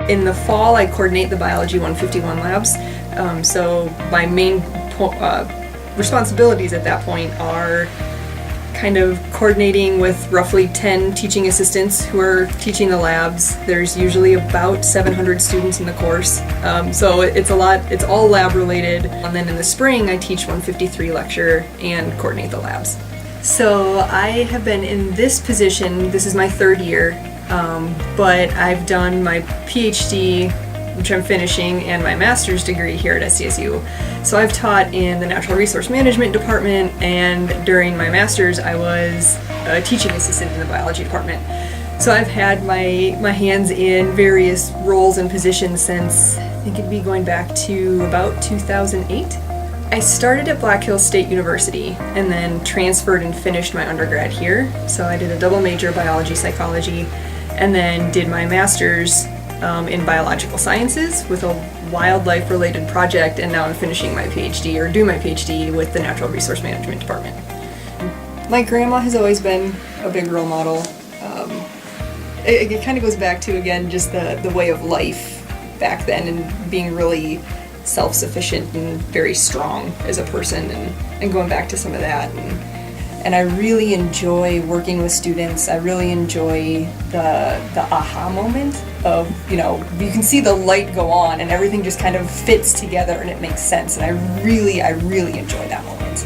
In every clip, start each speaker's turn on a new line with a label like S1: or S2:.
S1: In the fall, I coordinate the Biology 151 labs. So my main responsibilities at that point are kind of coordinating with roughly 10 teaching assistants who are teaching the labs. There's usually about 700 students in the course. So it's a lot, it's all lab related. And then in the spring, I teach 153 lecture and coordinate the labs. So I have been in this position, this is my third year, but I've done my PhD, which I'm finishing, and my master's degree here at SDSU. So I've taught in the Natural Resource Management department, and during my master's I was a teaching assistant in the biology department. So I've had my hands in various roles and positions since, I think it'd be going back to about 2008. I started at Black Hills State University and then transferred and finished my undergrad here. So I did a double major biology psychology and then did my master's in biological sciences with a wildlife related project, and now I'm finishing my PhD, or do my PhD, with the Natural Resource Management department. My grandma has always been a big role model. It kind of goes back to, again, just the way of life back then, and being really self-sufficient and very strong as a person, and going back to some of that. And I really enjoy working with students. I really enjoy the aha moment of, you can see the light go on and everything just kind of fits together and it makes sense. And I really enjoy that moment.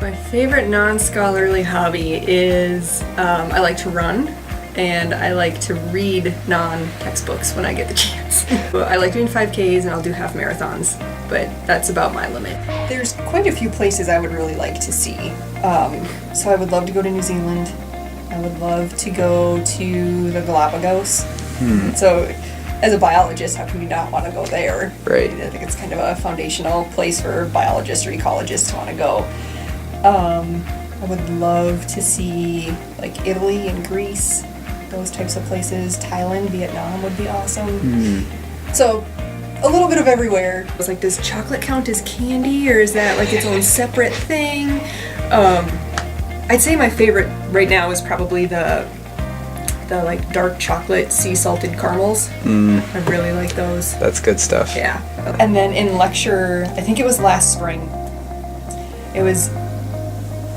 S1: My favorite non-scholarly hobby is I like to run, and I like to read non-textbooks when I get the chance. I like doing 5Ks and I'll do half marathons, but that's about my limit. There's quite a few places I would really like to see. So I would love to go to New Zealand. I would love to go to the Galapagos. So as a biologist, how can you not want to go there?
S2: Right.
S1: I think it's kind of a foundational place for biologists or ecologists to want to go. I would love to see like Italy and Greece, those types of places. Thailand, Vietnam would be awesome. So a little bit of everywhere. It's like, does chocolate count as candy, or is that like its own separate thing? I'd say my favorite right now is probably the like dark chocolate sea salted caramels. I really like those.
S2: That's good stuff.
S1: Yeah. And then in lecture, I think it was last spring, it was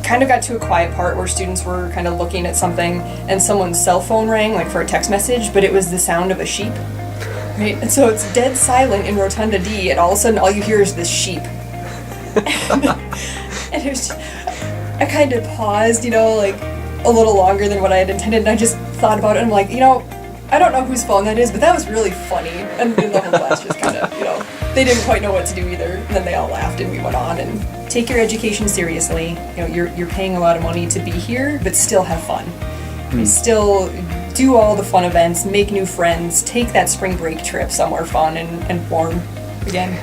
S1: kind of got to a quiet part where students were kind of looking at something and someone's cell phone rang, like for a text message, but it was the sound of a sheep. Right? And so it's dead silent in Rotunda D, and all of a sudden all you hear is this sheep. And it was just, I kind of paused, like a little longer than what I had intended, and I just thought about it, and I'm like, I don't know whose phone that is, but that was really funny. And the whole class just kind of, they didn't quite know what to do either. And then they all laughed and we went on. And take your education seriously. You're paying a lot of money to be here, but still have fun. Still do all the fun events, make new friends, take that spring break trip somewhere fun and warm again.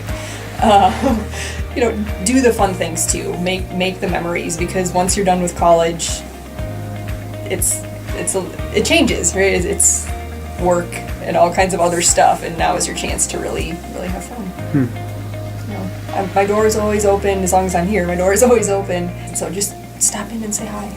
S1: Do the fun things too. Make the memories, because once you're done with college, it changes, right? It's work and all kinds of other stuff, and now is your chance to really have fun. My door is always open. As long as I'm here, my door is always open. So just stop in and say hi.